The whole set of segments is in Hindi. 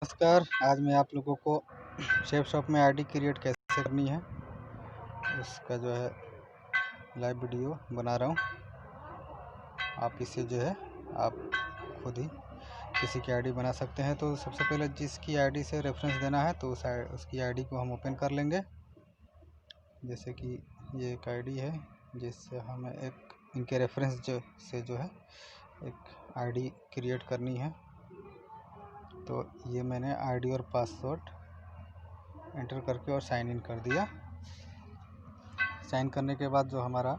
नमस्कार। आज मैं आप लोगों को शेफ शॉप में आईडी क्रिएट कैसे करनी है उसका जो है लाइव वीडियो बना रहा हूँ। आप इसे जो है आप खुद ही किसी की आईडी बना सकते हैं। तो सबसे पहले जिसकी आईडी से रेफरेंस देना है तो उसकी आईडी को हम ओपन कर लेंगे। जैसे कि ये एक आईडी है जिससे हमें एक इनके रेफरेंस जो है एक आईडी क्रिएट करनी है। तो ये मैंने आईडी और पासवर्ड एंटर करके और साइन इन कर दिया। साइन करने के बाद जो हमारा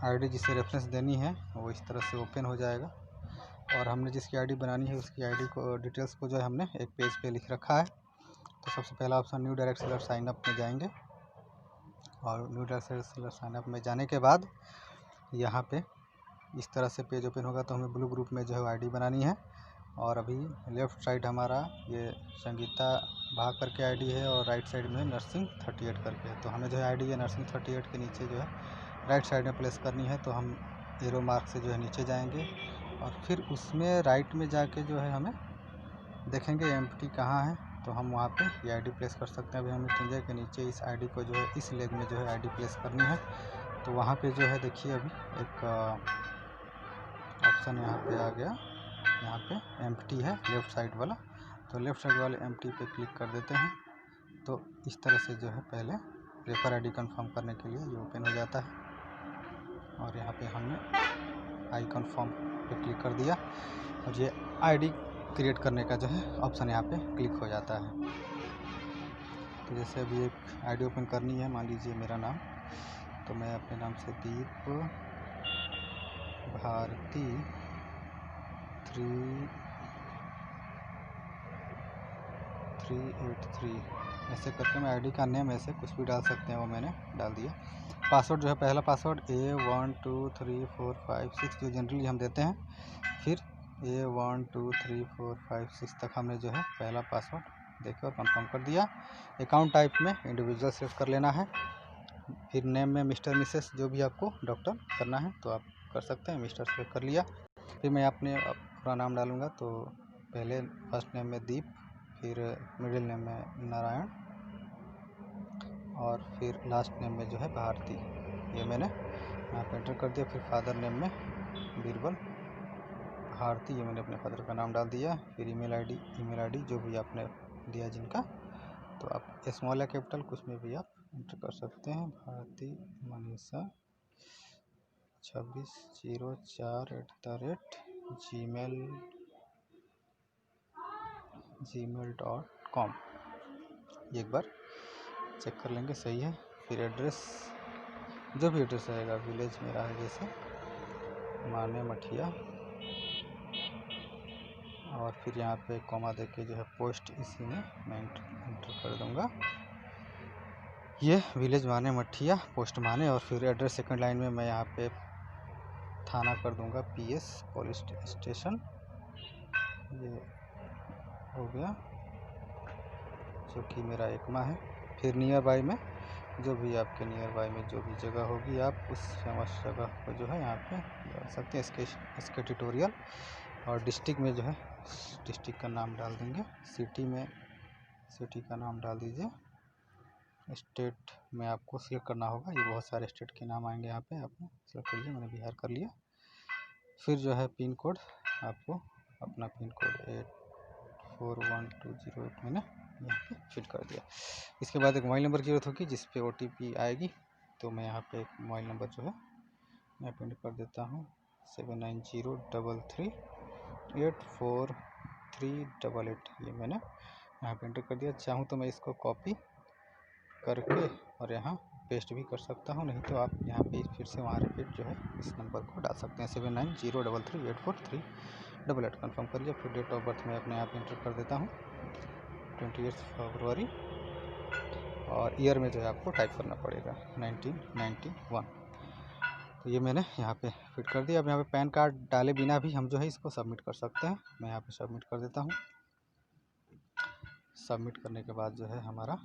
आईडी जिसे रेफरेंस देनी है वो इस तरह से ओपन हो जाएगा और हमने जिसकी आईडी बनानी है उसकी आईडी को डिटेल्स को जो है हमने एक पेज पे लिख रखा है। तो सबसे पहला option new direct seller sign up में जाएंगे और new direct seller sign up में जाने के बाद यहाँ पे इस तरह से पेज ओपन होगा। तो हमें ब्लू ग्रुप में जो है आईडी बनानी है और अभी लेफ़्ट साइड हमारा ये संगीता भाकर के आईडी है और राइट साइड में नर्सिंग 38 करके है। तो हमें जो है आईडी है नर्सिंग 38 के नीचे जो है राइट साइड में प्लेस करनी है। तो हम एरो मार्क से जो है नीचे जाएंगे और फिर उसमें राइट में जाके जो है हमें देखेंगे एम्प्टी कहाँ है तो हम वहाँ पे ये आईडी प्लेस कर सकते हैं। अभी हमें तुंजे के नीचे इस आईडी को जो है इस लेग में जो है आईडी प्लेस करनी है। तो वहाँ पे जो है देखिए अभी एक ऑप्शन यहाँ पे आ गया, यहाँ पे एम्प्टी है लेफ़्ट साइड वाला। तो लेफ़्ट साइड वाले एम्प्टी पे क्लिक कर देते हैं। तो इस तरह से जो है पहले रेफर आईडी कंफर्म करने के लिए ये ओपन हो जाता है और यहाँ पे हमने आई कंफर्म पे क्लिक कर दिया और ये आईडी क्रिएट करने का जो है ऑप्शन यहाँ पे क्लिक हो जाता है। तो जैसे अभी एक आईडी ओपन करनी है, मान लीजिए मेरा नाम, तो मैं अपने नाम से दीप भारती 3383 ऐसे करके मैं आईडी का नेम ऐसे कुछ भी डाल सकते हैं, वो मैंने डाल दिया। पासवर्ड जो है पहला पासवर्ड A123456 जो जनरली हम देते हैं, फिर A123456 तक हमने जो है पहला पासवर्ड देके और कंफर्म कर दिया। अकाउंट टाइप में इंडिविजुअल सेलेक्ट कर लेना है। फिर नेम में मिस्टर मिसेस जो भी आपको डॉक्टर करना है तो आप कर सकते हैं, मिस्टर सेलेक्ट कर लिया। फिर मैं अपने पूरा नाम डालूँगा। तो पहले फर्स्ट नेम में दीप, फिर मिडिल नेम में नारायण और फिर लास्ट नेम में जो है भारती, ये मैंने यहाँ पे एंटर कर दिया। फिर फादर नेम में बीरबल भारती, ये मैंने अपने फादर का नाम डाल दिया। फिर ईमेल आईडी जो भी आपने दिया जिनका, तो आप स्मॉल या कैपिटल कुछ में भी आप एंटर कर सकते हैं। भारती मनीषा 2604@gmail.com, ये एक बार चेक कर लेंगे सही है। फिर एड्रेस जो भी एड्रेस रहेगा, विलेज मेरा है जैसे माने मठिया, और फिर यहाँ पे कॉमा देके जो है पोस्ट इसी में मैं एंटर कर दूँगा, ये विलेज माने मठिया पोस्ट माने। और फिर एड्रेस सेकंड लाइन में मैं यहाँ पे थाना कर दूँगा PS पुलिस स्टेशन, ये हो गया जो कि मेरा एकमा है। फिर नियर बाई में जो भी आपके नियर बाई में जो भी जगह होगी आप उस फेमस जगह को जो है यहाँ पे डाल सकते हैं, इसके ट्यूटोरियल। और डिस्ट्रिक्ट में जो है डिस्ट्रिक्ट का नाम डाल देंगे, सिटी में सिटी का नाम डाल दीजिए। स्टेट में आपको सिलेक्ट करना होगा, ये बहुत सारे स्टेट के नाम आएंगे, यहाँ पे आपने सिलेक्ट कर लिया, मैंने बिहार कर लिया। फिर जो है पिन कोड, आपको अपना पिन कोड 841208 मैंने यहाँ पे फिट कर दिया। इसके बाद एक मोबाइल नंबर की ज़रूरत होगी जिस पे OTP आएगी। तो मैं यहाँ पे एक मोबाइल नंबर जो है मैं पिन कर देता हूँ 7903384388, ये मैंने यहाँ पे एंटर कर दिया। चाहूँ तो मैं इसको कॉपी करके और यहाँ पेस्ट भी कर सकता हूँ, नहीं तो आप यहाँ पे फिर से वहाँ रिपीट जो है इस नंबर को डाल सकते हैं 7903384388, कंफर्म कर लिया। फिर डेट ऑफ बर्थ मैं अपने यहाँ पे एंटर कर देता हूँ 28 फरवरी, और ईयर में जो है आपको टाइप करना पड़ेगा 1991। तो ये मैंने यहाँ पे फिट कर दिया। अब यहाँ पे पैन कार्ड डाले बिना भी हम जो है इसको सबमिट कर सकते हैं। मैं यहाँ पे सबमिट कर देता हूँ। सबमिट करने के बाद जो है हमारा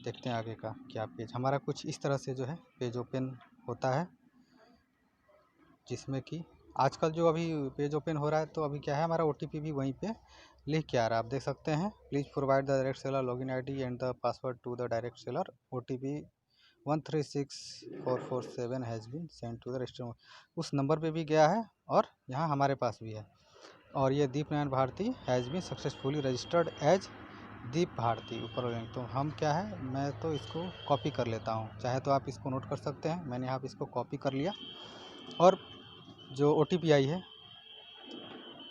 देखते हैं आगे का क्या पेज। हमारा कुछ इस तरह से जो है पेज ओपन होता है, जिसमें कि आजकल जो अभी पेज ओपन हो रहा है तो अभी क्या है हमारा OTP भी वहीं पे लिख के आ रहा है, आप देख सकते हैं। Please provide the direct seller login ID and the password to the direct seller. OTP 136447 has been send to the register. उस नंबर पे भी गया है और यहाँ हमारे पास भी है। और ये Deep Narayan Bharti has been successfully registered as Deep Bharti ऊपर लिंक। तो हम क्या है, मैं तो इसको कॉपी कर लेता हूँ, चाहे तो आप इसको नोट कर सकते हैं। मैंने यहाँ पे इसको कॉपी कर लिया और जो OTP आई है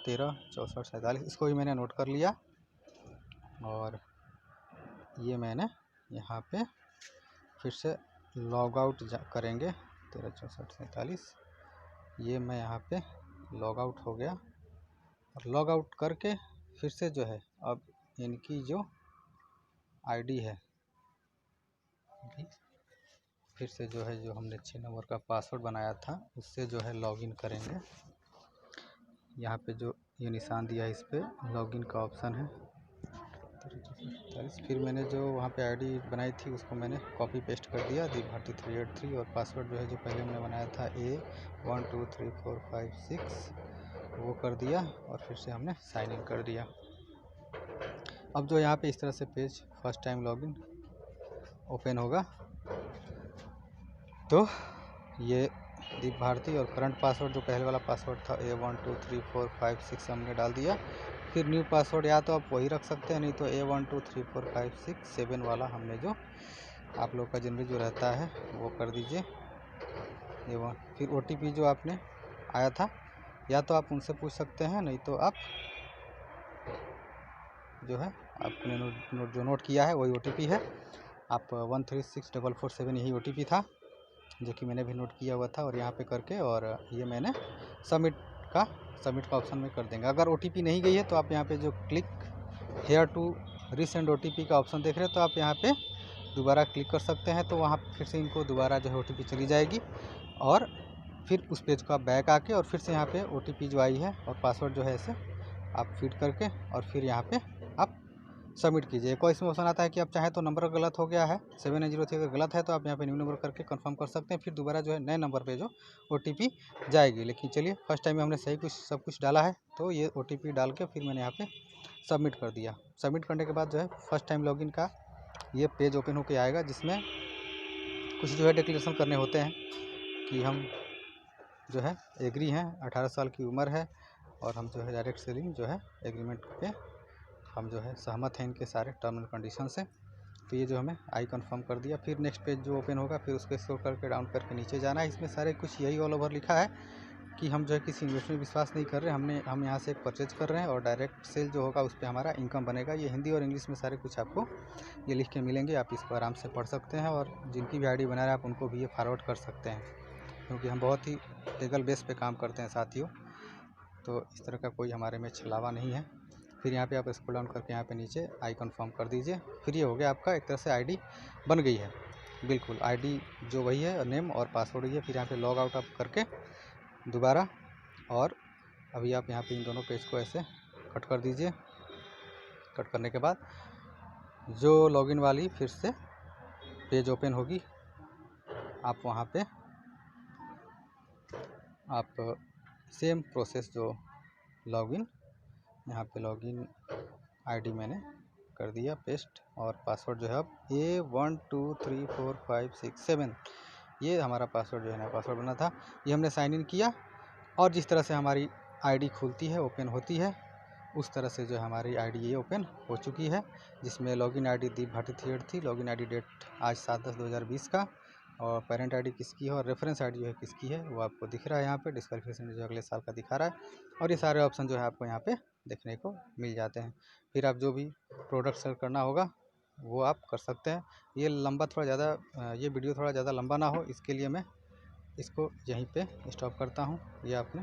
136447 इसको भी मैंने नोट कर लिया। और ये मैंने यहाँ पे फिर से लॉग आउट करेंगे 136447। ये मैं यहाँ पे लॉग आउट हो गया और लॉग आउट करके फिर से जो है अब इनकी जो आईडी है फिर से जो है, जो हमने 6 नंबर का पासवर्ड बनाया था उससे जो है लॉगिन करेंगे। यहाँ पे जो ये निशान दिया है इस पर लॉगिन का ऑप्शन है 136447। फिर मैंने जो वहाँ पे आईडी बनाई थी उसको मैंने कॉपी पेस्ट कर दिया दीप भारती 383। और पासवर्ड जो है जो पहले हमने बनाया था A123456 वो कर दिया और फिर से हमने साइन इन कर दिया। अब जो यहाँ पे इस तरह से page first time login open होगा। तो ये दीप भारती और करंट पासवर्ड जो पहले वाला पासवर्ड था A123456 हमने डाल दिया। फिर न्यू पासवर्ड या तो आप वही रख सकते हैं, नहीं तो A123456 वाला हमने जो आप लोग का जनरली जो रहता है वो कर दीजिए A1। फिर OTP जो आपने आया था या तो आप उनसे पूछ सकते हैं, नहीं तो आप जो है आपने जो नोट किया है वही OTP है। आप 136447 यही OTP था जो कि मैंने भी नोट किया हुआ था। और यहाँ पे करके और ये मैंने सबमिट का ऑप्शन में कर देंगे। अगर OTP नहीं गई है तो आप यहाँ पे जो click here to resend OTP का ऑप्शन देख रहे हैं तो आप यहाँ पे दोबारा क्लिक कर सकते हैं। तो वहाँ फिर से इनको दोबारा जो है OTP चली जाएगी और फिर उस पेज को आप बैक आके और फिर से यहाँ पे OTP जो आई है और पासवर्ड जो है ऐसे आप फीड करके और फिर यहाँ पे आप सबमिट कीजिए। कोई इसमें ऑप्शन आता है कि आप चाहें तो नंबर गलत हो गया है 703 अगर गलत है तो आप यहाँ पे न्यू नंबर करके कंफर्म कर सकते हैं। फिर दोबारा जो है नए नंबर पे जो OTP जाएगी। लेकिन चलिए फर्स्ट टाइम में हमने सही कुछ सब कुछ डाला है तो ये OTP डाल के फिर मैंने यहाँ पे सबमिट कर दिया। सबमिट करने के बाद जो है फर्स्ट टाइम लॉगिन का ये पेज ओपन होकर आएगा जिसमें कुछ जो है डिक्लेरेशन करने होते हैं कि हम जो है एग्री हैं, 18 साल की उम्र है और हम जो है डायरेक्ट सेलिंग जो है एग्रीमेंट पे हम जो है सहमत हैं इनके सारे टर्म एंड कंडीशन से। तो ये जो हमें आई कंफर्म कर दिया। फिर नेक्स्ट पेज जो ओपन होगा फिर उसको स्क्रॉल करके डाउन करके नीचे जाना है। इसमें सारे कुछ यही ऑल ओवर लिखा है कि हम जो है किसी इन्वेस्टमेंट में विश्वास नहीं कर रहे, हम यहाँ से एक परचेज कर रहे हैं और डायरेक्ट सेल जो होगा उस पर हमारा इनकम बनेगा। ये हिंदी और इंग्लिश में सारे कुछ आपको ये लिख के मिलेंगे। आप इसको आराम से पढ़ सकते हैं और जिनकी भी आईडी बना रहे हैं आप उनको भी ये फॉरवर्ड कर सकते हैं, क्योंकि हम बहुत ही लीगल बेस पे काम करते हैं साथियों। तो इस तरह का कोई हमारे में छलावा नहीं है। फिर यहाँ पे आप स्क्रॉल डाउन करके यहाँ पे नीचे आई कंफर्म कर दीजिए। फिर ये हो गया आपका एक तरह से आईडी बन गई है। बिल्कुल आईडी जो वही है, नेम और पासवर्ड ही है। फिर यहाँ पे लॉग आउट आप करके दोबारा और अभी आप यहाँ पे इन दोनों पेज को ऐसे कट कर दीजिए। कट करने के बाद जो लॉगिन वाली फिर से पेज ओपन होगी, आप वहाँ पे आप सेम प्रोसेस जो लॉगिन यहाँ पे लॉगिन आईडी मैंने कर दिया पेस्ट और पासवर्ड जो है अब A123456 ये हमारा पासवर्ड जो है ना पासवर्ड बना था, ये हमने साइन इन किया। और जिस तरह से हमारी आईडी खुलती है ओपन होती है उस तरह से जो हमारी आईडी ये ओपन हो चुकी है, जिसमें लॉगिन आईडी दीप भारती 3 थी। लॉगिन आईडी डेट आज 7/10/2020 का और पेरेंट आईडी किसकी है और रेफरेंस आईडी जो है किसकी है वो आपको दिख रहा है। यहाँ पे डिस्क्वालिफिकेशन जो अगले साल का दिखा रहा है और ये सारे ऑप्शन जो है आपको यहाँ पे देखने को मिल जाते हैं। फिर आप जो भी प्रोडक्ट सेल करना होगा वो आप कर सकते हैं। ये लंबा थोड़ा ज़्यादा ये वीडियो थोड़ा ज़्यादा लंबा ना हो इसके लिए मैं इसको यहीं पे स्टॉप करता हूँ। ये आपने